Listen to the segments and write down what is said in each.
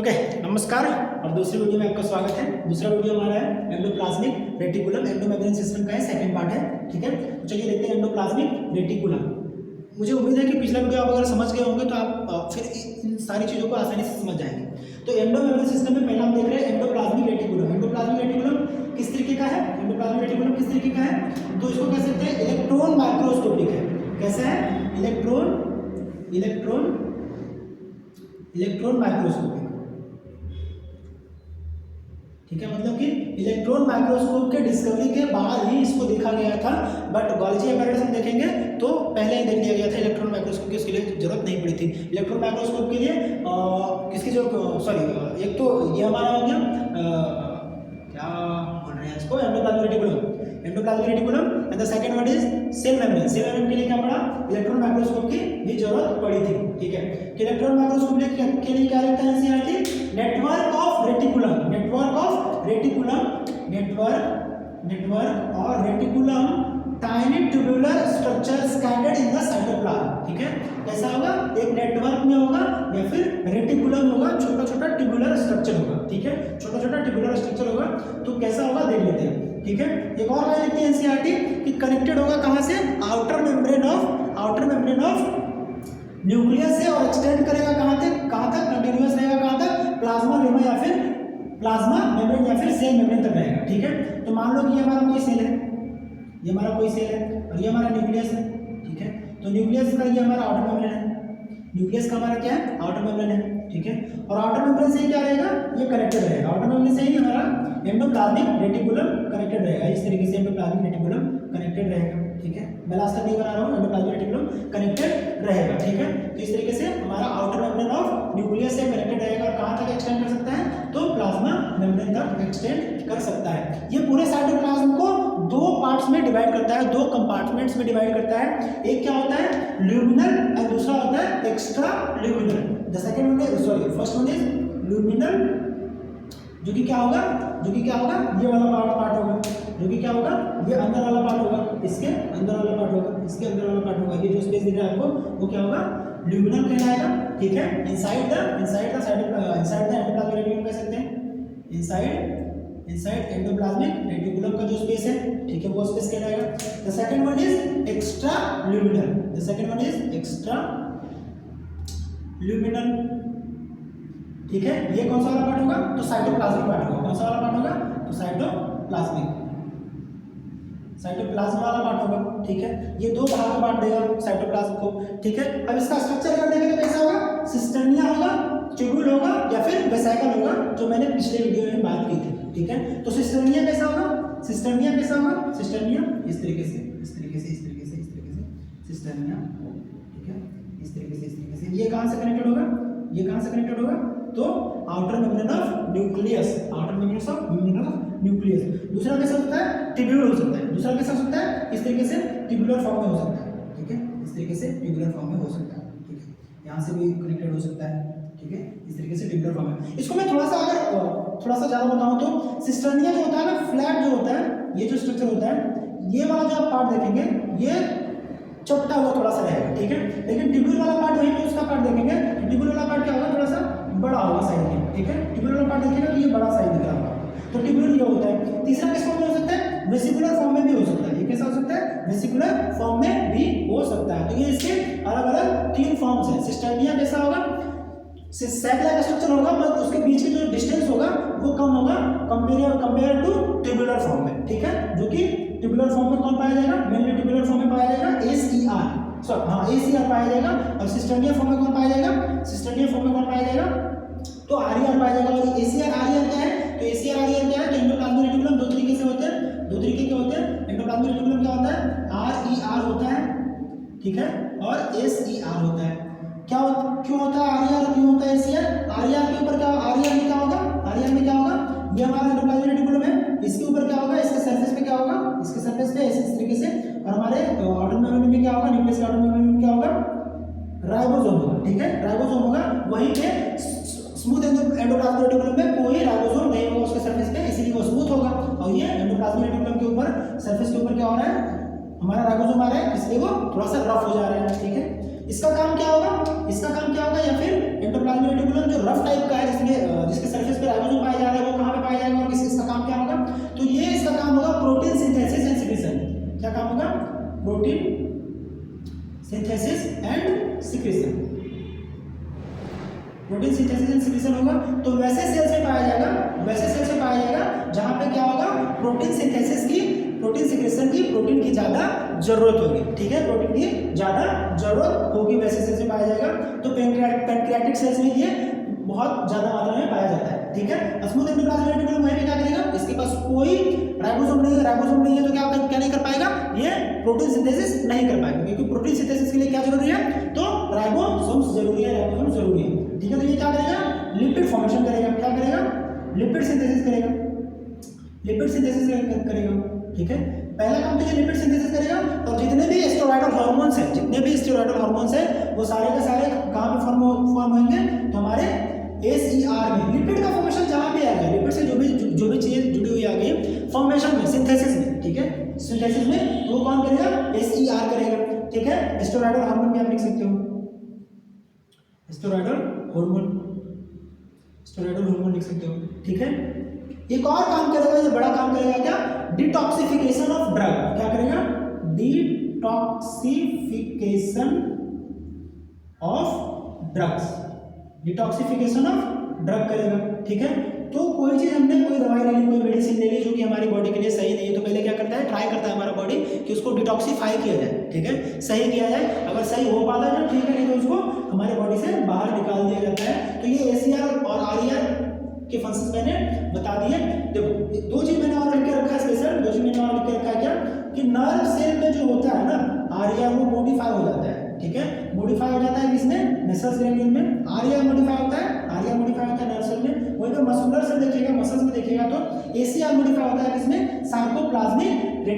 Okay नमस्कार और दूसरी वीडियो में आपका स्वागत है। दूसरा वीडियो हमारा है एंडोप्लाज्मिक रेटिकुलम, एंडोमेम्ब्रेन सिस्टम का है, सेकंड पार्ट है। ठीक है, तो चलिए देखते हैं एंडोप्लाज्मिक रेटिकुलम। मुझे उम्मीद है कि पिछला वीडियो आप अगर समझ गए होंगे तो आप फिर इन सारी चीज़ों को आसानी से समझ जाएंगे। तो एंडोमेम्ब्रेन सिस्टम में पहला हम देख रहे हैं एंडोप्लाज्मिक रेटिकुलम। एंडोप्लाज्मिक रेटिकुलम किस तरीके का है? एंडोप्लाज्मिक रेटिकुलम किस तरीके का है? तो इसको कह सकते हैं इलेक्ट्रॉन माइक्रोस्कोपिक है। कैसा है? Electron microscopic. ठीक है, मतलब कि इलेक्ट्रॉन माइक्रोस्कोप के डिस्कवरी के बाद ही इसको देखा गया था, बट गॉल्जी एपैरेटस हम देखेंगे तो पहले ही देख लिया गया था। इलेक्ट्रॉन माइक्रोस्कोप की इसके लिए जरूरत नहीं पड़ी थी। इलेक्ट्रॉन माइक्रोस्कोप के लिए किसकी जो एक तो ये हमारा हो गया क्या बोल रहे हैं इसको, endoplasmic reticulum and the second word is cell membrane. Cell membrane के लिए क्या पड़ा? इलेक्ट्रॉन माइक्रोस्कोप की भी जरूरत पड़ी थी। ठीक है, कि इलेक्ट्रॉन माइक्रोस्कोप के लिए क्या लिखता है NCERT? Network of reticulum tiny tubular structure scattered in the cytoplasm. ठीक है, कैसा होगा? एक नेटवर्क में होगा या फिर रेटिकुलम होगा, छोटा छोटा ट्यूबुलर स्ट्रक्चर होगा। ठीक है, छोटा छोटा ट्यूबुलर स्ट्रक्चर होगा, तो कैसा होगा देख लेते हैं। ठीक है, एक और लाइन लिखते हैं एनसीईआरटी कि कनेक्टेड होगा कहां से? आउटर मेम्ब्रेन ऑफ न्यूक्लियस से, और एक्सटेंड करेगा कहां तक? कंटिन्यूअस रहेगा कहां तक? प्लाज्मा मेम्ब्रेन या फिर सेल मेम्ब्रेन तक रहेगा। ठीक है, तो मान लो कि ये हमारा कोई सेल है, और ये हमारा न्यूक्लियस है। ठीक है, तो न्यूक्लियस का ये हमारा आउटर मेम्ब्रेन है। न्यूक्लियस का हमारा क्या है? आउटर मेम्ब्रेन है। ठीक है, और आउटर मेम्ब्रेन से क्या रहेगा? ये कनेक्टेड रहेगा। आउटर मेम्ब्रेन से ही हमारा एंडोप्लाज्मिक रेटिकुलम कनेक्टेड रहेगा। इस तरीके से एंडोप्लाज्मिक रेटिकुलम कनेक्टेड रहेगा। ठीक है, मैं लास्ट तक नहीं बना रहा हूँ, एंडोप्लाज्मिक रेटिकुलम कनेक्टेड रहेगा। ठीक है, तो इस तरीके से हमारा आउटर मेम्ब्रेन ऑफ न्यूक्लियस से कनेक्टेड रहेगा, और कहाँ तक एक्सटेंड कर सकता है? तो प्लाज्मा मेम्ब्रेन तक एक्सटेंड कर सकता है। ये पूरे साइटोप्लाज्म को दो पार्ट्स में डिवाइड करता है, दो कंपार्टमेंट्स में डिवाइड करता है। एक क्या होता है? ल्यूमिनल, और दूसरा होता है extra luminal. The second one is first one is luminal, जो कि क्या होगा? ये वाला पार्ट होगा, जो कि क्या होगा? ये अंदर वाला पार्ट होगा, इसके अंदर वाला पार्ट होगा, ये जो स्पेस दिख रहा है आपको वो क्या होगा? ल्यूमिनल कहलाएगा। ठीक है, इनसाइड द एंडोप्लाज्मिक रेटिकुलम कह सकते हैं। इनसाइड एंडोप्लाज्मिक रेटिकुलम का जो स्पेस है, ठीक है, वो स्पेस कहलाएगा। The second one is extra luminal. ठीक है, ये कौन सा वाला पार्ट होगा? तो साइटोप्लाज्मिक पार्ट होगा। कौन सा वाला पार्ट होगा? तो साइटोप्लाज्म वाला पार्ट होगा। ठीक है, ये दो भाग में बांट देगा साइटोप्लाज्म को। ठीक है, अब इसका स्ट्रक्चर अगर देखें तो कैसा होगा? सिस्टर्निया होगा, ट्यूब्यूल होगा, या फिर वेसिकल होगा, जो मैंने पिछले वीडियो में बात की थी। ठीक है, तो सिस्टर्निया कैसा होगा? सिस्टर्निया इस तरीके से सिस्टर्निया। ठीक है, इस तरीके से ये कहां से कनेक्टेड होगा? तो आउटर मेम्ब्रेन ऑफ न्यूक्लियस। दूसरा कैसा होता है? ट्यूब्यूल हो सकता है। दूसरा कैसा हो सकता है? इस तरीके से ट्यूबुलर फॉर्म में हो सकता है। ठीक है, इस तरीके से ट्यूबुलर फॉर्म में हो सकता है। ठीक है, यहाँ से भी कनेक्टेड हो सकता है। ठीक है, इस तरीके से ट्यूबुलर फॉर्म में। इसको मैं थोड़ा सा ज़्यादा बताऊँ तो सिस्टर्निया जो होता है ना, फ्लैट जो होता है, ये जो स्ट्रक्चर होता है, ये वाला जो आप पार्ट देखेंगे ये चपटा हुआ थोड़ा सा रहेगा। ठीक है, लेकिन ट्यूब्यूल वाला पार्ट वहीं पे उसका पार्ट देखेंगे, ट्यूब्यूल वाला पार्ट क्या होगा? थोड़ा सा बड़ा होगा साइज में। ठीक है, ट्यूब्यूल वाला पार्ट देखिएगा तो ये बड़ा साइज दिख रहा होगा, तो ट्यूब्यूल ये होता है। तीसरा किस फॉर्म में हो सकता है? वेसिकुलर फॉर्म में भी हो सकता है। ये कैसा हो सकता है? वेसिकुलर फॉर्म में भी हो सकता है। तो ये इसके अलग अलग तीन फॉर्म्स हैं। सिस्टर्निया कैसा होगा? सैक लाइक स्ट्रक्चर होगा, पर उसके बीच की जो डिस्टेंस होगा वो कम होगा कंपेयर टू ट्यूबुलर फॉर्म में। ठीक है, जो कि ट्यूबुलर फॉर्म में कौन पाया जाएगा? मेनली ट्यूबुलर फॉर्म में पाया जाएगा ACR पाया जाएगा। और सिस्टर्निया फॉर्म में कौन पाया जाएगा? तो RER पाया जाएगा। और ACR RER क्या है? तो ACR RER क्या है? तो एंडोप्लाज्मिक रेटिकुलम दो तरीके के होते हैं। एंडोप्लाज्मिक रेटिकुलम क्या होता है? RER होता है। ठीक है, और SER होता है। क्यों होता है RER और क्यों होता है ACR? RER के ऊपर RER में क्या होगा? ये हमारा एंडोप्लाज्मिक रेटिकुलम है, इसके ऊपर क्या होगा? इसके सरफेस पे क्या होगा? इसके सरफेस पे इस तरीके से। और हमारे आउटर मेम्ब्रेन में क्या होगा? न्यूक्लियस के आउटर मेम्ब्रेन में क्या होगा? राइबोसोम होगा। ठीक है, राइबोसोम होगा। वहीं पे स्मूथ एंडोप्लाज्मिक रेटिकुलम में कोई राइबोसोम नहीं होगा उसके सरफेस पे, इसीलिए वो स्मूथ होगा। और ये एंडोप्लाज्मिक रेटिकुलम के ऊपर सरफेस के ऊपर क्या हो रहा है? हमारा राइबोसोम आ रहा है, इसलिए वो थोड़ा सा रफ हो जा रहा है। ठीक है, इसका काम क्या होगा? या फिर एंडोप्लाज्मिक रेटिकुलम जो रफ टाइप का है, जिसमें protein synthesis and secretion. Protein synthesis and secretion होगा तो वैसे सेल्स में पाया जाएगा जहां पे क्या होगा, प्रोटीन सिंथेसिस की, प्रोटीन सिक्रीशन की, प्रोटीन की ज़्यादा जरूरत होगी। ठीक है, प्रोटीन की ज़्यादा जरूरत होगी वैसे सेल्स में पाया जाएगा। तो पैंक्रियाटिक सेल्स में ये बहुत ज़्यादा मात्रा में पाया जाता है। ठीक है, स्मूथ एंडोप्लाज्मिक रेटिकुलम वहीं पे क्या करेगा, इसके पास कोई राइबोसोम नहीं है तो क्या नहीं कर पाएगा, ये प्रोटीन सिंथेसिस नहीं कर पाएगा, क्योंकि प्रोटीन सिंथेसिस के लिए क्या जरूरी है, तो राइबोसोम्स जरूरी है। ठीक है, तो ये क्या करेगा, लिपिड फॉर्मेशन करेगा। क्या करेगा, लिपिड सिंथेसिस करेगा। ठीक है, पहला काम तो ये लिपिड सिंथेसिस करेगा। और जितने भी स्टेरॉयडल हार्मोन्स है वो सारे के सारे कहाँ पे फॉर्म होंगे, तो हमारे एसीआर में। लिपिड का फॉर्मेशन जहाँ भी आ गया, लिपिड से जो भी चीज जुड़ी हुई आ गई फॉर्मेशन में, सिंथेसिस में। ठीक है, सिंथेसिस में वो कौन करेगा, एसीआर करेगा। ठीक है, स्टेरॉयडल हार्मोन भी आप लिख सकते हो, स्टेरॉयडल हार्मोन लिख सकते हो। ठीक है, एक और काम करेगा, ये बड़ा काम करेगा, क्या, डिटॉक्सिफिकेशन ऑफ ड्रग। क्या करेगा, डिटॉक्सिफिकेशन ऑफ ड्रग करेगा। ठीक है, तो कोई चीज हमने, कोई दवाई ले ली, कोई मेडिसिन ले ली जो कि हमारी बॉडी के लिए सही नहीं है, तो पहले क्या करता है, ट्राई करता है हमारा बॉडी कि उसको डिटॉक्सिफाई किया जाए। ठीक है, सही किया जाए। अगर सही हो पाता है तो ठीक है, नहीं तो उसको हमारे बॉडी से बाहर निकाल दिया जाता है। तो ये एसीआर और आरईआर के फंक्शंस मैंने बता दिए। देखो, दो चीज मैंने और लिख के रखा है स्पेशल, क्या, कि नर्व सेल में जो होता है ना आरईआर, वो मॉडिफाई हो जाता है। ठीक है, मॉडिफाई हो जाता है किसमें, मसल्स गैंग्लियन में। आरईआर मॉडिफाई होता है नर्व सेल में। वही तो मस्कुलर सेल देखिएगा, मसल्स में देखिएगा तो एसीआर मॉडिफाई होता है किसमें, सार्कोप्लाज्मिक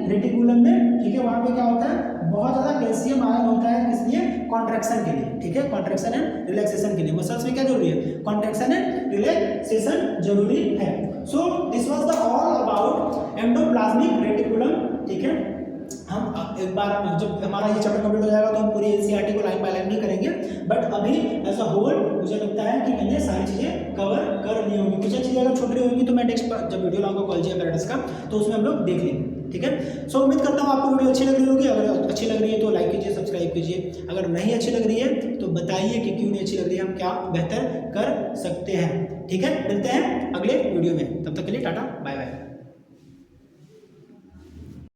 रेटिकुलम में। ठीक है, वहां पे क्या होता है, बहुत ज्यादा कैल्शियम आयन होता है, किसलिए, कॉन्ट्रैक्शन के लिए। ठीक है, कॉन्ट्रैक्शन एंड रिलैक्सेशन के लिए। मसल्स में क्या जरूरी है, कॉन्ट्रैक्शन एंड रिलैक्सेशन जरूरी है। So this was the all about endoplasmic reticulum. ठीक है, हम एक बार जब हमारा ये चैप्टर कंप्लीट हो जाएगा तो हम पूरी एनसीईआरटी को लाइन बाय लाइन नहीं करेंगे, बट अभी एज अ होल मुझे लगता है कि मैंने सारी चीज़ें कवर कर ली होंगी। कुछ चीज़ें अगर छूट रही होंगी तो मैं नेक्स्ट जब वीडियो लाऊंगा कॉलेज अपैरेटस का, तो उसमें हम लोग देख लेंगे। ठीक है, सो उम्मीद करता हूँ आपको वीडियो अच्छी लग रही होगी। अगर अच्छी लग रही है तो लाइक कीजिए, सब्सक्राइब कीजिए। अगर नहीं अच्छी लग रही है तो बताइए कि क्यों नहीं अच्छी लग रही है, हम क्या बेहतर कर सकते हैं। ठीक है, मिलते हैं अगले वीडियो में, तब तक के लिए टाटा बाय बाय।